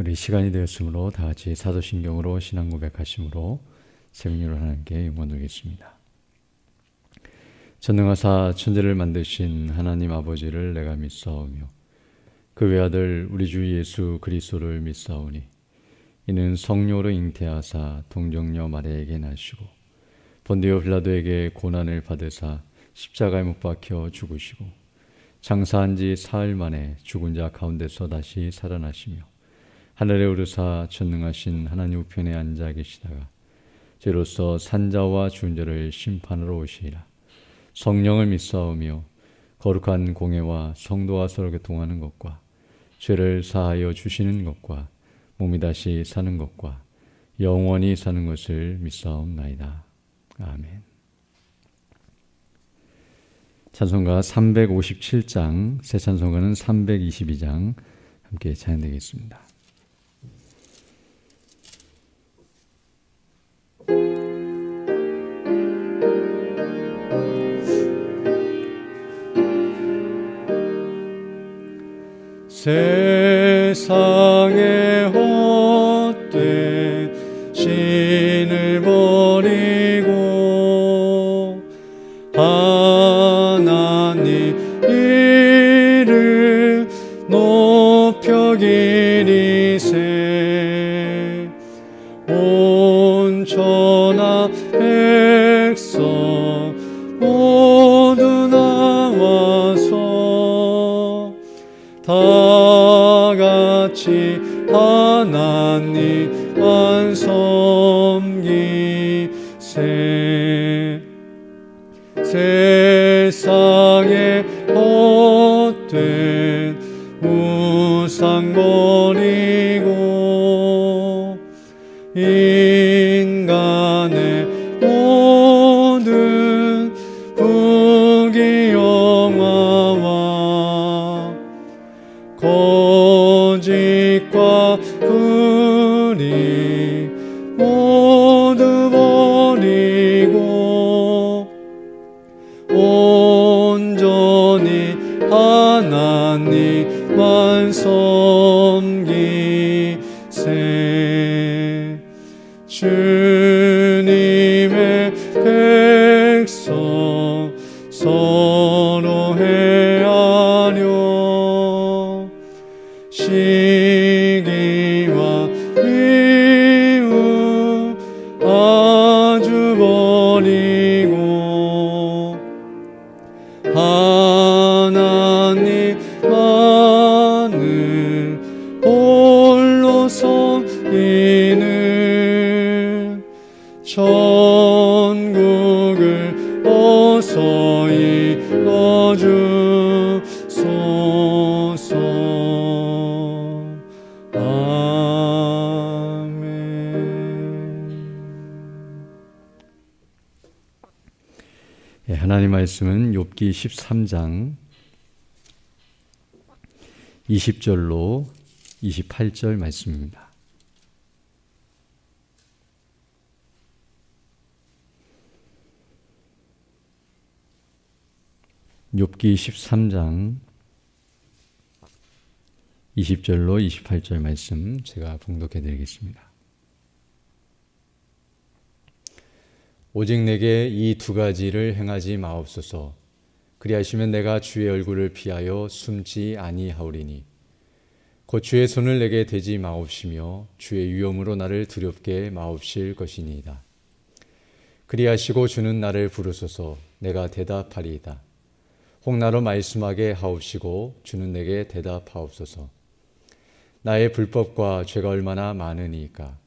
우리 시간이 되었으므로 다 같이 사도신경으로 신앙 고백하심으로 생명을 하나님께 영광 돌리겠습니다. 전능하사 천지를 만드신 하나님 아버지를 내가 믿사오며 그 외아들 우리 주 예수 그리스도를 믿사오니 이는 성령으로 잉태하사 동정녀 마리아에게 나시고 본디오 빌라도에게 고난을 받으사 십자가에 못 박혀 죽으시고 장사한 지 사흘 만에 죽은 자 가운데서 다시 살아나시며 하늘에 오르사 전능하신 하나님 우편에 앉아 계시다가 죄로서 산자와 죽은 자를 심판하러 오시리라. 성령을 믿사오며 거룩한 공회와 성도와 서로 교통하는 것과 죄를 사하여 주시는 것과 몸이 다시 사는 것과 영원히 사는 것을 믿사옵나이다. 아멘. 찬송가 357장, 새 찬송가는 322장 함께 찬양되겠습니다. 세상의 헛된 신을 버리고 하나님 이름 높여 기리세 온 천하 백성 모두 나와서 다같이 하나님만 섬기세 세상의 헛된 우상 버리고 인간의 모든 부귀영화와 거짓과 불의 모두 버리고 온전히 하나님만 섬기세 주님의 백성 서로 헤아려 시기와 미움 아주 버리고 하나님만을 홀로 섬기는 천국을 어서 이뤄주소서. 하나님 말씀은 욥기 13장 20절로 28절 말씀입니다. 욥기 13장 20절로 28절 말씀 제가 봉독해 드리겠습니다. 오직 내게 이 두 가지를 행하지 마옵소서. 그리하시면 내가 주의 얼굴을 피하여 숨지 아니하오리니 곧 주의 손을 내게 대지 마옵시며 주의 위엄으로 나를 두렵게 마옵실 것이니이다. 그리하시고 주는 나를 부르소서. 내가 대답하리이다. 혹 나로 말씀하게 하옵시고 주는 내게 대답하옵소서. 나의 불법과 죄가 얼마나 많으니까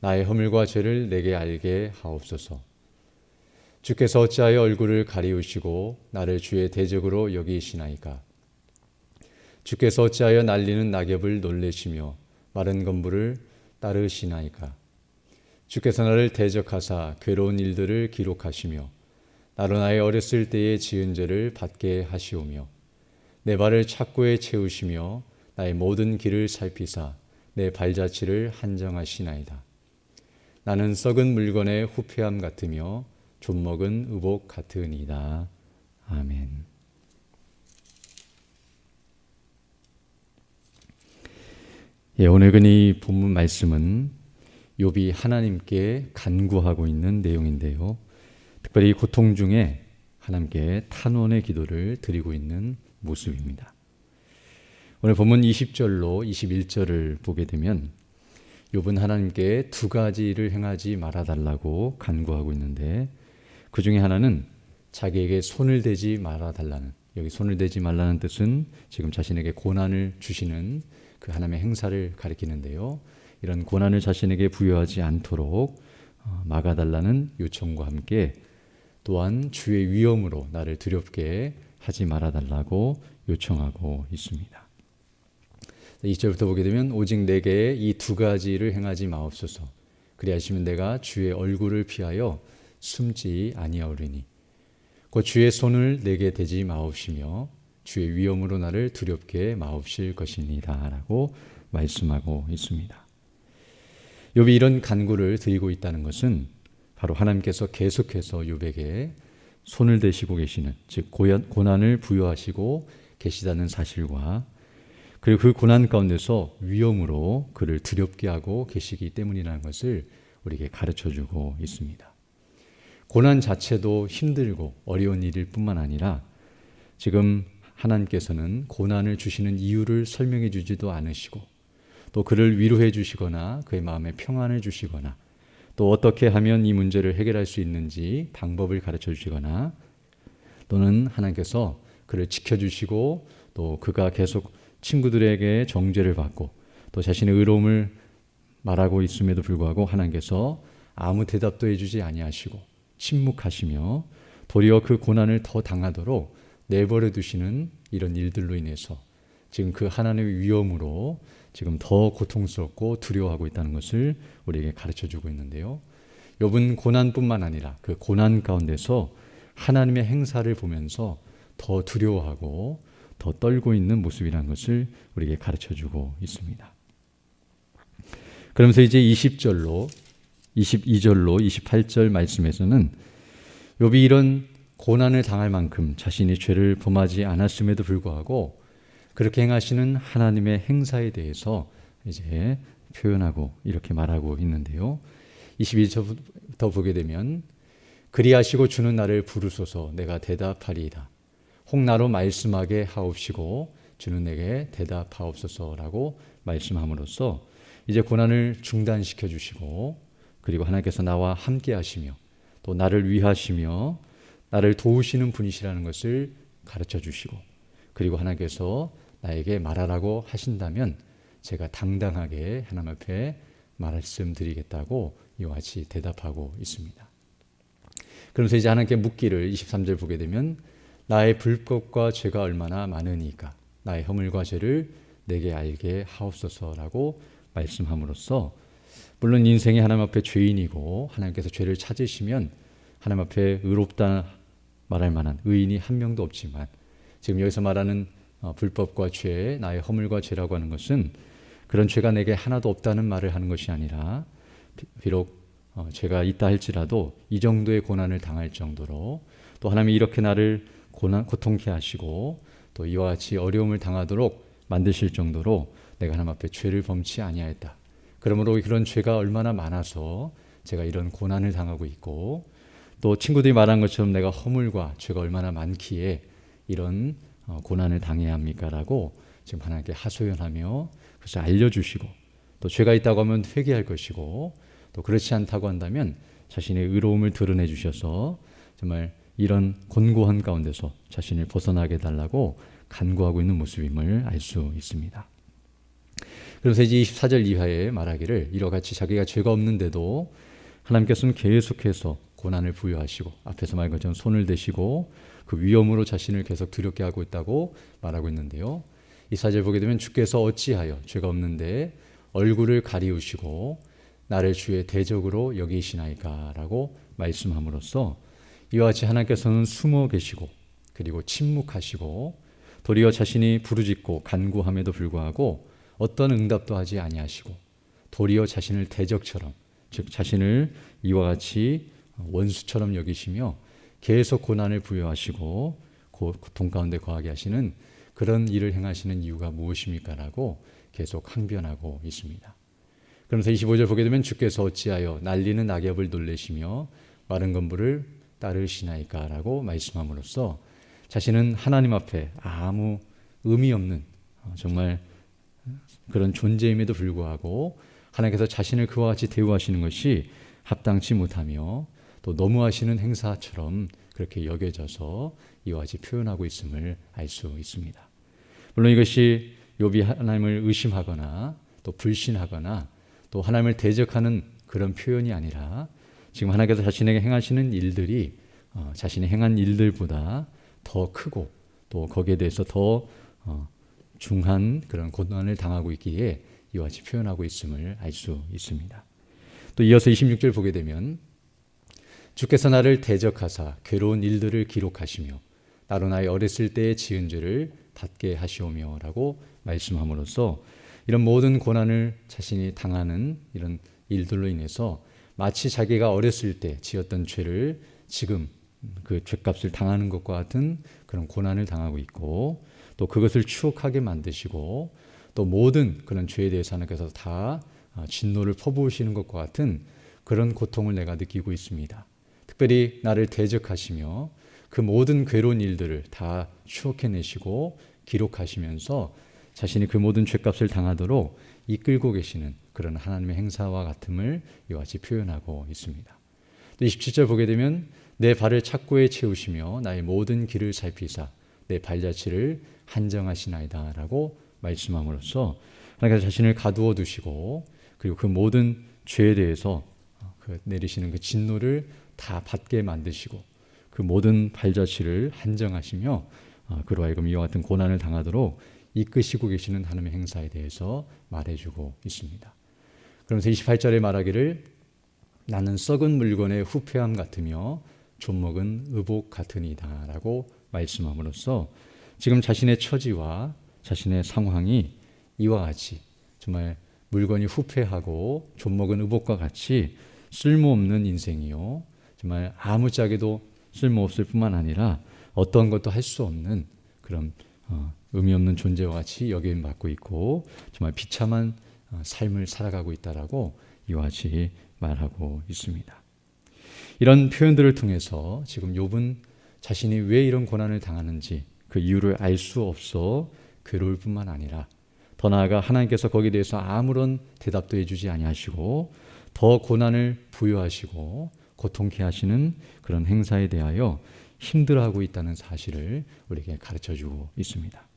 나의 허물과 죄를 내게 알게 하옵소서. 주께서 어찌하여 얼굴을 가리우시고 나를 주의 대적으로 여기시나이까. 주께서 어찌하여 날리는 낙엽을 놀래시며 마른 건물을 따르시나이까. 주께서 나를 대적하사 괴로운 일들을 기록하시며 나로 나의 어렸을 때의 지은 죄를 받게 하시오며 내 발을 착고에 채우시며 나의 모든 길을 살피사 내 발자취를 한정하시나이다. 나는 썩은 물건의 후패함 같으며 좀먹은 의복 같으니이다. 아멘. 오늘 이 본문 말씀은 욥이 하나님께 간구하고 있는 내용인데요. 특별히 고통 중에 하나님께 탄원의 기도를 드리고 있는 모습입니다. 오늘 본문 20절로 21절을 보게 되면 욥은 하나님께 두 가지를 행하지 말아달라고 간구하고 있는데, 그 중에 하나는 자기에게 손을 대지 말아달라는, 여기 손을 대지 말라는 뜻은 지금 자신에게 고난을 주시는 그 하나님의 행사를 가리키는데요. 이런 고난을 자신에게 부여하지 않도록 막아달라는 요청과 함께 또한 주의 위엄으로 나를 두렵게 하지 말아달라고 요청하고 있습니다. 2절부터 보게 되면 오직 내게 이 두 가지를 행하지 마옵소서. 그리하시면 내가 주의 얼굴을 피하여 숨지 아니하오리니 곧 주의 손을 내게 대지 마옵시며 주의 위엄으로 나를 두렵게 마옵실 것이니라 라고 말씀하고 있습니다. 욥이 이런 간구를 드리고 있다는 것은 바로 하나님께서 계속해서 욥에게 손을 대시고 계시는, 즉 고난을 부여하시고 계시다는 사실과, 그리고 그 고난 가운데서 위엄으로 그를 두렵게 하고 계시기 때문이라는 것을 우리에게 가르쳐주고 있습니다. 고난 자체도 힘들고 어려운 일일 뿐만 아니라 지금 하나님께서는 고난을 주시는 이유를 설명해 주지도 않으시고 또 그를 위로해 주시거나 그의 마음에 평안을 주시거나 또 어떻게 하면 이 문제를 해결할 수 있는지 방법을 가르쳐 주시거나 또는 하나님께서 그를 지켜주시고 또 그가 계속 친구들에게 정죄를 받고 또 자신의 의로움을 말하고 있음에도 불구하고 하나님께서 아무 대답도 해주지 아니하시고 침묵하시며 도리어 그 고난을 더 당하도록 내버려 두시는 이런 일들로 인해서 지금 그 하나님의 위엄으로 지금 더 고통스럽고 두려워하고 있다는 것을 우리에게 가르쳐주고 있는데요. 욥은 고난뿐만 아니라 그 고난 가운데서 하나님의 행사를 보면서 더 두려워하고 더 떨고 있는 모습이라는 것을 우리에게 가르쳐주고 있습니다. 그러면서 이제 20절로 22절로 28절 말씀에서는 욥이 이런 고난을 당할 만큼 자신이 죄를 범하지 않았음에도 불구하고 그렇게 행하시는 하나님의 행사에 대해서 이제 표현하고 이렇게 말하고 있는데요. 21절부터 보게 되면 그리하시고 주는 나를 부르소서 내가 대답하리이다. 혹 나로 말씀하게 하옵시고 주는 내게 대답하옵소서라고 말씀함으로써 이제 고난을 중단시켜 주시고 그리고 하나님께서 나와 함께 하시며 또 나를 위하시며 나를 도우시는 분이시라는 것을 가르쳐 주시고 그리고 하나님께서 나에게 말하라고 하신다면 제가 당당하게 하나님 앞에 말씀드리겠다고 이와 같이 대답하고 있습니다. 그러면서 이제 하나님께 묻기를 23절 보게 되면 나의 불법과 죄가 얼마나 많으니까 나의 허물과 죄를 내게 알게 하옵소서라고 말씀함으로써 물론 인생이 하나님 앞에 죄인이고 하나님께서 죄를 찾으시면 하나님 앞에 의롭다 말할 만한 의인이 한 명도 없지만 지금 여기서 말하는 불법과 죄, 나의 허물과 죄라고 하는 것은 그런 죄가 내게 하나도 없다는 말을 하는 것이 아니라 비록 죄가 있다 할지라도 이 정도의 고난을 당할 정도로 또 하나님이 이렇게 나를 고통케 하시고 또 이와 같이 어려움을 당하도록 만드실 정도로 내가 하나님 앞에 죄를 범치 아니하였다. 그러므로 그런 죄가 얼마나 많아서 제가 이런 고난을 당하고 있고 또 친구들이 말한 것처럼 내가 허물과 죄가 얼마나 많기에 이런 고난을 당해야 합니까? 라고 지금 하나님께 하소연하며 그것을 알려주시고 또 죄가 있다고 하면 회개할 것이고 또 그렇지 않다고 한다면 자신의 의로움을 드러내 주셔서 정말 이런 곤고한 가운데서 자신을 벗어나게 해달라고 간구하고 있는 모습임을 알 수 있습니다. 그래서 이제 24절 이하에 말하기를 이와 같이 자기가 죄가 없는데도 하나님께서는 계속해서 고난을 부여하시고 앞에서 말한 것처럼 손을 대시고 그 위엄으로 자신을 계속 두렵게 하고 있다고 말하고 있는데요. 이 사절 보게 되면 주께서 어찌하여 죄가 없는데 얼굴을 가리우시고 나를 주의 대적으로 여기시나이까 라고 말씀함으로써 이와 같이 하나님께서는 숨어 계시고 그리고 침묵하시고 도리어 자신이 부르짖고 간구함에도 불구하고 어떤 응답도 하지 아니하시고 도리어 자신을 대적처럼 즉 자신을 이와 같이 원수처럼 여기시며 계속 고난을 부여하시고 고통 가운데 거하게 하시는 그런 일을 행하시는 이유가 무엇입니까? 라고 계속 항변하고 있습니다. 그러면서 25절 보게 되면 주께서 어찌하여 날리는 낙엽을 놀래시며 마른 건물을 따르시나이까 라고 말씀함으로써 자신은 하나님 앞에 아무 의미 없는 정말 그런 존재임에도 불구하고 하나님께서 자신을 그와 같이 대우하시는 것이 합당치 못하며 또 너무하시는 행사처럼 그렇게 여겨져서 이와 같이 표현하고 있음을 알 수 있습니다. 물론 이것이 욥이 하나님을 의심하거나 또 불신하거나 또 하나님을 대적하는 그런 표현이 아니라 지금 하나님께서 자신에게 행하시는 일들이 자신이 행한 일들보다 더 크고 또 거기에 대해서 더 중한 그런 고난을 당하고 있기에 이와 같이 표현하고 있음을 알 수 있습니다. 또 이어서 26절 보게 되면 주께서 나를 대적하사 괴로운 일들을 기록하시며 나로 나의 어렸을 때의 지은 죄를 닫게 하시오며 라고 말씀함으로써 이런 모든 고난을 자신이 당하는 이런 일들로 인해서 마치 자기가 어렸을 때 지었던 죄를 지금 그 죄값을 당하는 것과 같은 그런 고난을 당하고 있고 또 그것을 추억하게 만드시고 또 모든 그런 죄에 대해서 하나님께서 다 진노를 퍼부으시는 것과 같은 그런 고통을 내가 느끼고 있습니다. 특별히 나를 대적하시며 그 모든 괴로운 일들을 다 추억해내시고 기록하시면서 자신이 그 모든 죄값을 당하도록 이끌고 계시는 그런 하나님의 행사와 같음을 이와 같이 표현하고 있습니다. 또 27절 보게 되면 내 발을 착고에 채우시며 나의 모든 길을 살피사 내 발자취를 한정하시나이다 라고 말씀함으로써 하나님께서 자신을 가두어 두시고 그리고 그 모든 죄에 대해서 내리시는 그 진노를 다 받게 만드시고 그 모든 발자취를 한정하시며 그로 하여금 이와 같은 고난을 당하도록 이끄시고 계시는 하나님의 행사에 대해서 말해주고 있습니다. 그러면서 28절에 말하기를 나는 썩은 물건의 후패함 같으며 존먹은 의복 같으니이다 라고 말씀함으로써 지금 자신의 처지와 자신의 상황이 이와 같이 정말 물건이 후패하고 존먹은 의복과 같이 쓸모없는 인생이요 정말 아무짝에도 쓸모없을 뿐만 아니라 어떤 것도 할 수 없는 그런 의미 없는 존재와 같이 여김받고 있고 정말 비참한 삶을 살아가고 있다라고 이와 같이 말하고 있습니다. 이런 표현들을 통해서 지금 욥은 자신이 왜 이런 고난을 당하는지 그 이유를 알 수 없어 괴로울 뿐만 아니라 더 나아가 하나님께서 거기에 대해서 아무런 대답도 해주지 아니하시고 더 고난을 부여하시고 고통케 하시는 그런 행사에 대하여 힘들어하고 있다는 사실을 우리에게 가르쳐주고 있습니다.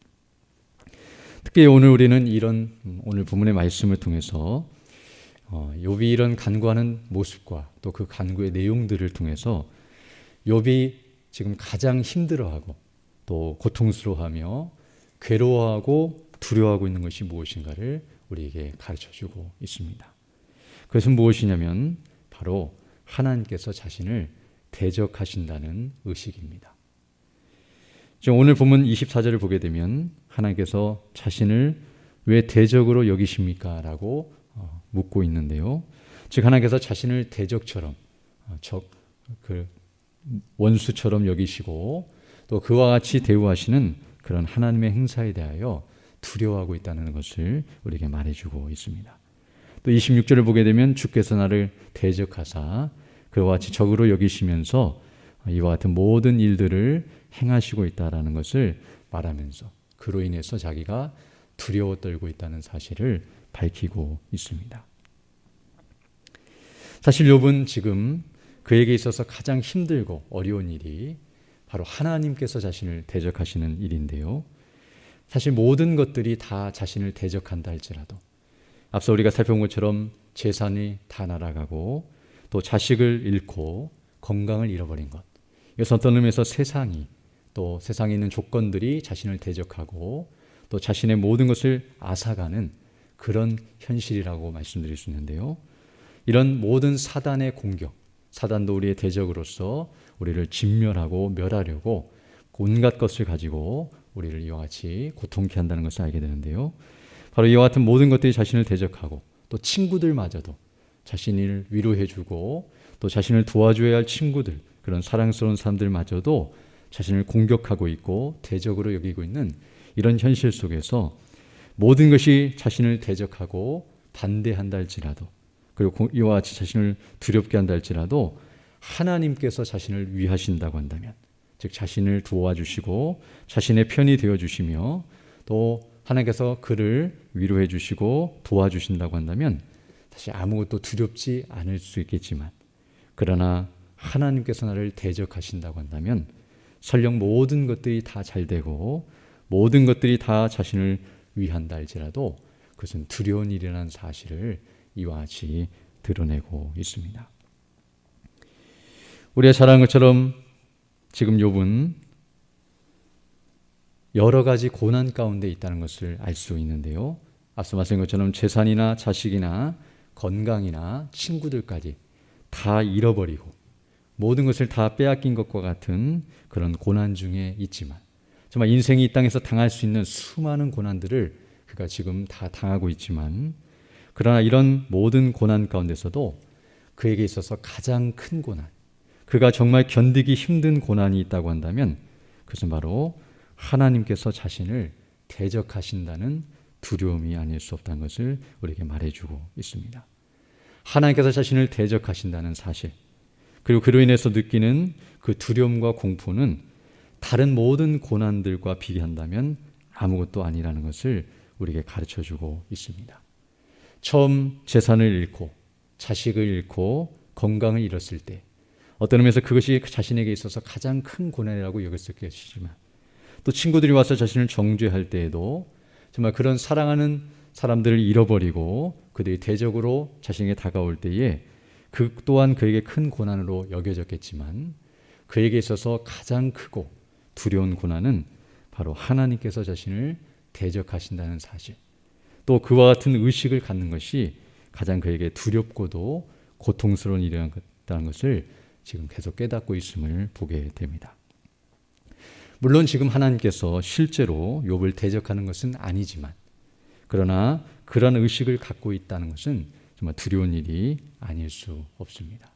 특히 오늘 우리는 이런 오늘 본문의 말씀을 통해서 욥이 이런 간구하는 모습과 또 그 간구의 내용들을 통해서 욥이 지금 가장 힘들어하고 또 고통스러워하며 괴로워하고 두려워하고 있는 것이 무엇인가를 우리에게 가르쳐주고 있습니다. 그것은 무엇이냐면 바로 하나님께서 자신을 대적하신다는 의식입니다. 오늘 본문 24절을 보게 되면 하나님께서 자신을 왜 대적으로 여기십니까? 라고 묻고 있는데요. 즉 하나님께서 자신을 대적처럼 그 원수처럼 여기시고 또 그와 같이 대우하시는 그런 하나님의 행사에 대하여 두려워하고 있다는 것을 우리에게 말해주고 있습니다. 또 26절을 보게 되면 주께서 나를 대적하사 그와 같이 적으로 여기시면서 이와 같은 모든 일들을 행하시고 있다는 것을 말하면서 그로 인해서 자기가 두려워 떨고 있다는 사실을 밝히고 있습니다. 사실 욥은 지금 그에게 있어서 가장 힘들고 어려운 일이 바로 하나님께서 자신을 대적하시는 일인데요. 사실 모든 것들이 다 자신을 대적한다 할지라도 앞서 우리가 살펴본 것처럼 재산이 다 날아가고 또 자식을 잃고 건강을 잃어버린 것, 이것은 어떤 의미에서 세상이 또 세상에 있는 조건들이 자신을 대적하고 또 자신의 모든 것을 앗아가는 그런 현실이라고 말씀드릴 수 있는데요. 이런 모든 사단의 공격, 사단도 우리의 대적으로서 우리를 진멸하고 멸하려고 온갖 것을 가지고 우리를 이와 같이 고통케 한다는 것을 알게 되는데요. 바로 이와 같은 모든 것들이 자신을 대적하고 또 친구들마저도 자신을 위로해주고 또 자신을 도와줘야 할 친구들, 그런 사랑스러운 사람들마저도 자신을 공격하고 있고 대적으로 여기고 있는 이런 현실 속에서 모든 것이 자신을 대적하고 반대한다 할지라도, 그리고 이와 같이 자신을 두렵게 한다 할지라도 하나님께서 자신을 위하신다고 한다면, 즉 자신을 도와주시고 자신의 편이 되어주시며 또 하나님께서 그를 위로해 주시고 도와주신다고 한다면 사실 아무것도 두렵지 않을 수 있겠지만, 그러나 하나님께서 나를 대적하신다고 한다면 설령 모든 것들이 다 잘되고 모든 것들이 다 자신을 위한다 할지라도 그것은 두려운 일이라는 사실을 이와 같이 드러내고 있습니다. 우리가 잘 아는 것처럼 지금 욥은 여러 가지 고난 가운데 있다는 것을 알 수 있는데요. 앞서 말씀한 것처럼 재산이나 자식이나 건강이나 친구들까지 다 잃어버리고 모든 것을 다 빼앗긴 것과 같은 그런 고난 중에 있지만, 정말 인생이 이 땅에서 당할 수 있는 수많은 고난들을 그가 지금 다 당하고 있지만, 그러나 이런 모든 고난 가운데서도 그에게 있어서 가장 큰 고난, 그가 정말 견디기 힘든 고난이 있다고 한다면 그것은 바로 하나님께서 자신을 대적하신다는 두려움이 아닐 수 없다는 것을 우리에게 말해주고 있습니다. 하나님께서 자신을 대적하신다는 사실, 그리고 그로 인해서 느끼는 그 두려움과 공포는 다른 모든 고난들과 비교한다면 아무것도 아니라는 것을 우리에게 가르쳐주고 있습니다. 처음 재산을 잃고 자식을 잃고 건강을 잃었을 때 어떤 의미에서 그것이 자신에게 있어서 가장 큰 고난이라고 여겼을 것이지만, 또 친구들이 와서 자신을 정죄할 때에도 정말 그런 사랑하는 사람들을 잃어버리고 그들이 대적으로 자신에게 다가올 때에 그 또한 그에게 큰 고난으로 여겨졌겠지만, 그에게 있어서 가장 크고 두려운 고난은 바로 하나님께서 자신을 대적하신다는 사실, 또 그와 같은 의식을 갖는 것이 가장 그에게 두렵고도 고통스러운 일이라는 것을 지금 계속 깨닫고 있음을 보게 됩니다. 물론 지금 하나님께서 실제로 욥을 대적하는 것은 아니지만, 그러나 그런 의식을 갖고 있다는 것은 정말 두려운 일이 아닐 수 없습니다.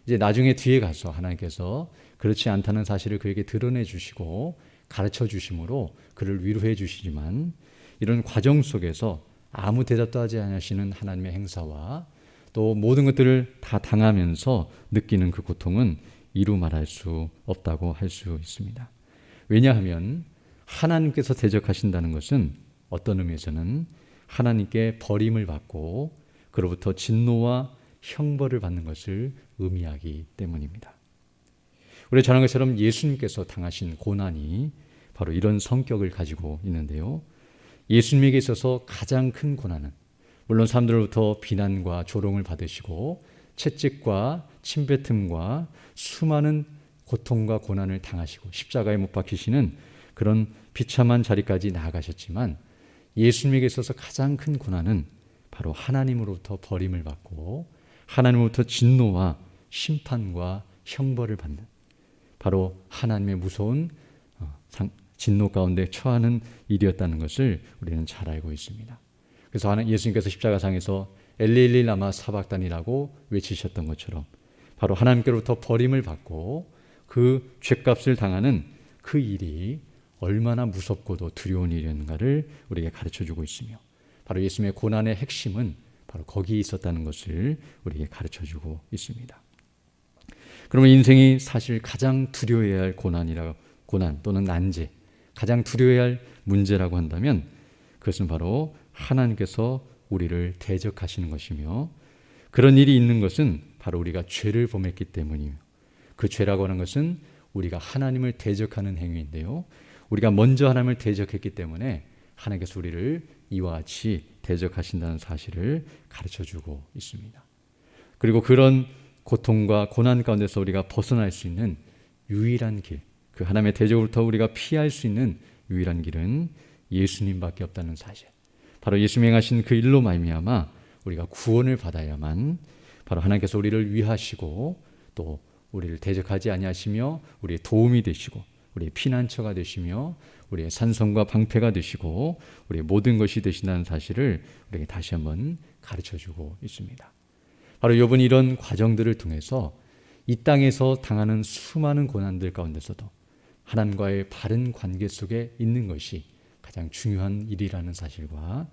이제 나중에 뒤에 가서 하나님께서 그렇지 않다는 사실을 그에게 드러내 주시고 가르쳐 주심으로 그를 위로해 주시지만, 이런 과정 속에서 아무 대답도 하지 않으시는 하나님의 행사와 또 모든 것들을 다 당하면서 느끼는 그 고통은 이루 말할 수 없다고 할 수 있습니다. 왜냐하면 하나님께서 대적하신다는 것은 어떤 의미에서는 하나님께 버림을 받고 그로부터 진노와 형벌을 받는 것을 의미하기 때문입니다. 우리가 잘 아는 것처럼 예수님께서 당하신 고난이 바로 이런 성격을 가지고 있는데요. 예수님에게 있어서 가장 큰 고난은 물론 사람들로부터 비난과 조롱을 받으시고 채찍과 침뱉음과 수많은 고통과 고난을 당하시고 십자가에 못 박히시는 그런 비참한 자리까지 나아가셨지만, 예수님에게 있어서 가장 큰 고난은 바로 하나님으로부터 버림을 받고 하나님으로부터 진노와 심판과 형벌을 받는, 바로 하나님의 무서운 진노 가운데 처하는 일이었다는 것을 우리는 잘 알고 있습니다. 그래서 예수님께서 십자가상에서 엘리 라마 사박단이라고 외치셨던 것처럼 바로 하나님께로부터 버림을 받고 그 죗값을 당하는 그 일이 얼마나 무섭고도 두려운 일이었는가를 우리에게 가르쳐주고 있으며, 바로 예수님의 고난의 핵심은 바로 거기에 있었다는 것을 우리에게 가르쳐주고 있습니다. 그러면 인생이 사실 가장 두려워해야 할 고난 또는 난제, 가장 두려워해야 할 문제라고 한다면 그것은 바로 하나님께서 우리를 대적하시는 것이며, 그런 일이 있는 것은 바로 우리가 죄를 범했기 때문이며, 그 죄라고 하는 것은 우리가 하나님을 대적하는 행위인데요, 우리가 먼저 하나님을 대적했기 때문에 하나님께서 우리를 이와 같이 대적하신다는 사실을 가르쳐주고 있습니다. 그리고 그런 고통과 고난 가운데서 우리가 벗어날 수 있는 유일한 길, 그 하나님의 대적으로부터 우리가 피할 수 있는 유일한 길은 예수님밖에 없다는 사실, 바로 예수님이 행하신 그 일로 말미암아 우리가 구원을 받아야만 바로 하나님께서 우리를 위하시고 또 우리를 대적하지 아니하시며 우리의 도움이 되시고 우리의 피난처가 되시며 우리의 산성과 방패가 되시고 우리의 모든 것이 되신다는 사실을 우리에게 다시 한번 가르쳐주고 있습니다. 바로 욥은 이런 과정들을 통해서 이 땅에서 당하는 수많은 고난들 가운데서도 하나님과의 바른 관계 속에 있는 것이 가장 중요한 일이라는 사실과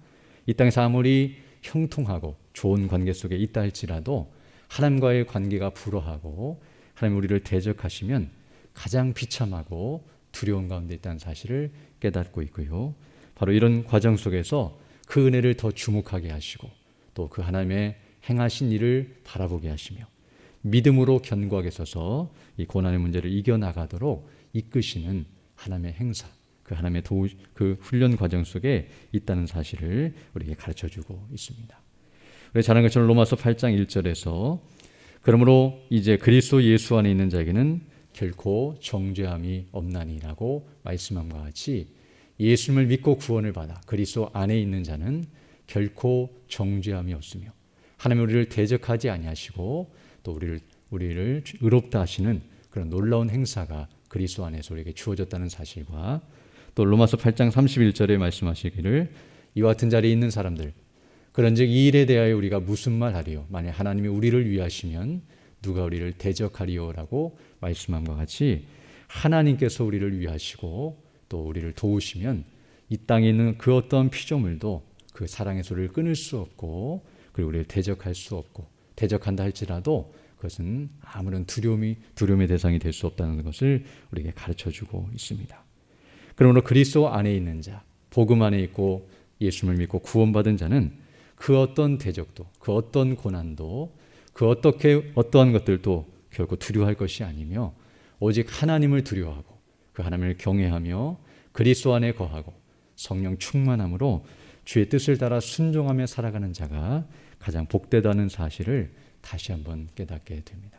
이 땅에서 아무리 형통하고 좋은 관계 속에 있다 할지라도 하나님과의 관계가 불어하고 하나님 우리를 대적하시면 가장 비참하고 두려운 가운데 있다는 사실을 깨닫고 있고요. 바로 이런 과정 속에서 그 은혜를 더 주목하게 하시고 또 그 하나님의 행하신 일을 바라보게 하시며 믿음으로 견고하게 서서 이 고난의 문제를 이겨나가도록 이끄시는 하나님의 행사, 그 하나님의 그 훈련 과정 속에 있다는 사실을 우리에게 가르쳐주고 있습니다. 우리 잘 아는 것처럼 로마서 8장 1절에서 그러므로 이제 그리스도 예수 안에 있는 자에게는 결코 정죄함이 없나니라고 말씀함과 같이 예수님을 믿고 구원을 받아 그리스도 안에 있는 자는 결코 정죄함이 없으며 하나님 우리를 대적하지 아니하시고 또 우리를 의롭다 하시는 그런 놀라운 행사가 그리스도 안에서 우리에게 주어졌다는 사실과 또 로마서 8장 31절에 말씀하시기를 이와 같은 자리에 있는 사람들 그런즉 이 일에 대하여 우리가 무슨 말 하리요 만약 하나님이 우리를 위하시면 누가 우리를 대적하리요라고 말씀함과 같이 하나님께서 우리를 위하시고 또 우리를 도우시면 이 땅에 있는 그 어떤 피조물도 그 사랑의 소리를 끊을 수 없고 그리고 우리를 대적할 수 없고 대적한다 할지라도 그것은 아무런 두려움의 대상이 될 수 없다는 것을 우리에게 가르쳐주고 있습니다. 그러므로 그리스도 안에 있는 자, 복음 안에 있고 예수님을 믿고 구원받은 자는 그 어떤 대적도, 그 어떤 고난도, 그 어떠한 것들도 결코 두려워할 것이 아니며 오직 하나님을 두려워하고 그 하나님을 경외하며 그리스도 안에 거하고 성령 충만함으로 주의 뜻을 따라 순종하며 살아가는 자가 가장 복되다는 사실을 다시 한번 깨닫게 됩니다.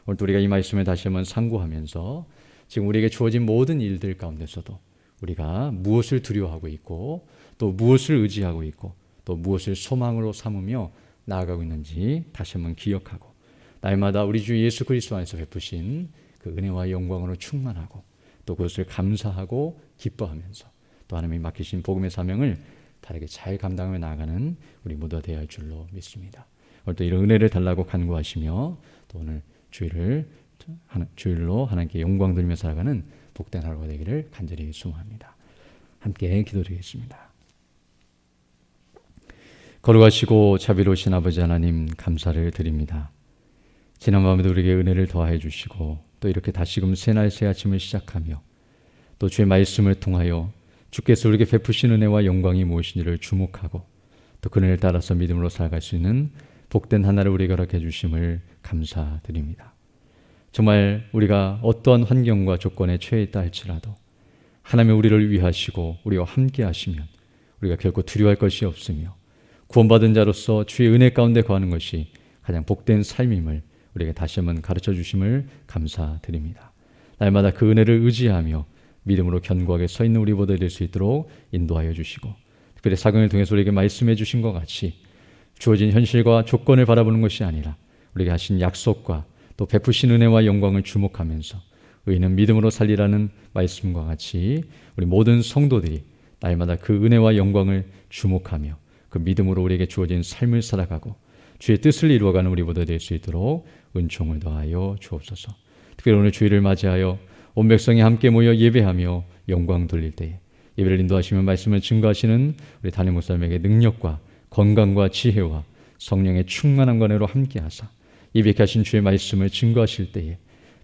오늘 우리가 이 말씀을 다시 한번 상고하면서 지금 우리에게 주어진 모든 일들 가운데서도 우리가 무엇을 두려워하고 있고 또 무엇을 의지하고 있고 또 무엇을 소망으로 삼으며 나아가고 있는지 다시 한번 기억하고 날마다 우리 주 예수 그리스도 안에서 베푸신 그 은혜와 영광으로 충만하고 또 그것을 감사하고 기뻐하면서 또 하나님이 맡기신 복음의 사명을 다르게 잘 감당하며 나아가는 우리 모두가 되어야 할 줄로 믿습니다. 오늘 또 이런 은혜를 달라고 간구하시며 또 오늘 주일로 하나님께 영광 돌리며 살아가는 복된 하루가 되기를 간절히 소망합니다. 함께 기도드리겠습니다. 거룩하시고 자비로우신 아버지 하나님 감사를 드립니다. 지난 밤에도 우리에게 은혜를 더하여 주시고 또 이렇게 다시금 새날 새 아침을 시작하며 또 주의 말씀을 통하여 주께서 우리에게 베푸신 은혜와 영광이 무엇인지를 주목하고 또 그 은혜를 따라서 믿음으로 살아갈 수 있는 복된 하나를 우리에게 허락해 주심을 감사드립니다. 정말 우리가 어떠한 환경과 조건에 처해 있다 할지라도 하나님이 우리를 위하시고 우리와 함께 하시면 우리가 결코 두려워할 것이 없으며 구원받은 자로서 주의 은혜 가운데 거하는 것이 가장 복된 삶임을 우리에게 다시 한번 가르쳐 주심을 감사드립니다. 날마다 그 은혜를 의지하며 믿음으로 견고하게 서 있는 우리 모두 될 수 있도록 인도하여 주시고 특별히 사경을 통해서 우리에게 말씀해 주신 것 같이 주어진 현실과 조건을 바라보는 것이 아니라 우리에게 하신 약속과 또 베푸신 은혜와 영광을 주목하면서 의인은 믿음으로 살리라는 말씀과 같이 우리 모든 성도들이 날마다 그 은혜와 영광을 주목하며 그 믿음으로 우리에게 주어진 삶을 살아가고 주의 뜻을 이루어가는 우리 모두 될 수 있도록 은총을 더하여 주옵소서. 특별히 오늘 주일을 맞이하여 온 백성이 함께 모여 예배하며 영광 돌릴 때에 예배를 인도하시며 말씀을 증거하시는 우리 담임 목사님에게 능력과 건강과 지혜와 성령의 충만함과 은혜로 함께 하사 예배케 하신 주의 말씀을 증거하실 때에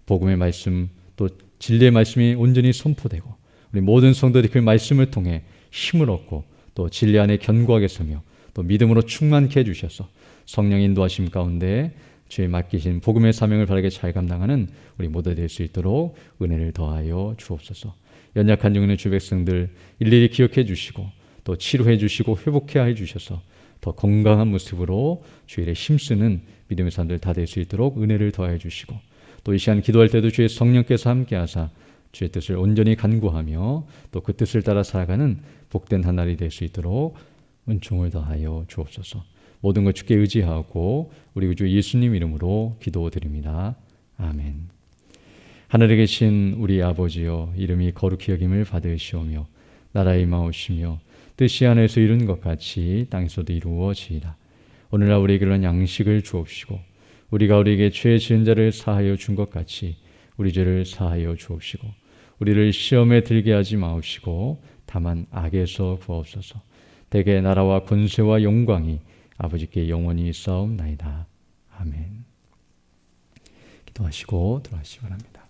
복음의 말씀 또 진리의 말씀이 온전히 선포되고 우리 모든 성도들이 그 말씀을 통해 힘을 얻고 또 진리 안에 견고하게 서며 또 믿음으로 충만케 해주셔서 성령 인도하심 가운데 주의 맡기신 복음의 사명을 바르게 잘 감당하는 우리 모두 될 수 있도록 은혜를 더하여 주옵소서. 연약한 중에 있는 주 백성들 일일이 기억해 주시고 또 치료해 주시고 회복해 주셔서 더 건강한 모습으로 주일에 힘쓰는 믿음의 사람들 다 될 수 있도록 은혜를 더하여 주시고 또 이 시간 기도할 때도 주의 성령께서 함께 하사 주의 뜻을 온전히 간구하며 또 그 뜻을 따라 살아가는 복된 한 날이 될 수 있도록 은총을 더하여 주옵소서. 모든 것 주께 의지하고 우리 주 예수님 이름으로 기도드립니다. 아멘. 하늘에 계신 우리 아버지여 이름이 거룩히 여김을 받으시오며 나라의 임하오시며 뜻이 하늘에서 이룬 것 같이 땅에서도 이루어지이다. 오늘날 우리에게 일어난 양식을 주옵시고 우리가 우리에게 죄 지은 자를 사하여 준 것 같이 우리 죄를 사하여 주옵시고 우리를 시험에 들게 하지 마옵시고 다만 악에서 구하옵소서. 대개 나라와 권세와 영광이 아버지께 영원히 있사옵나이다. 아멘. 기도하시고 들어가시기 바랍니다.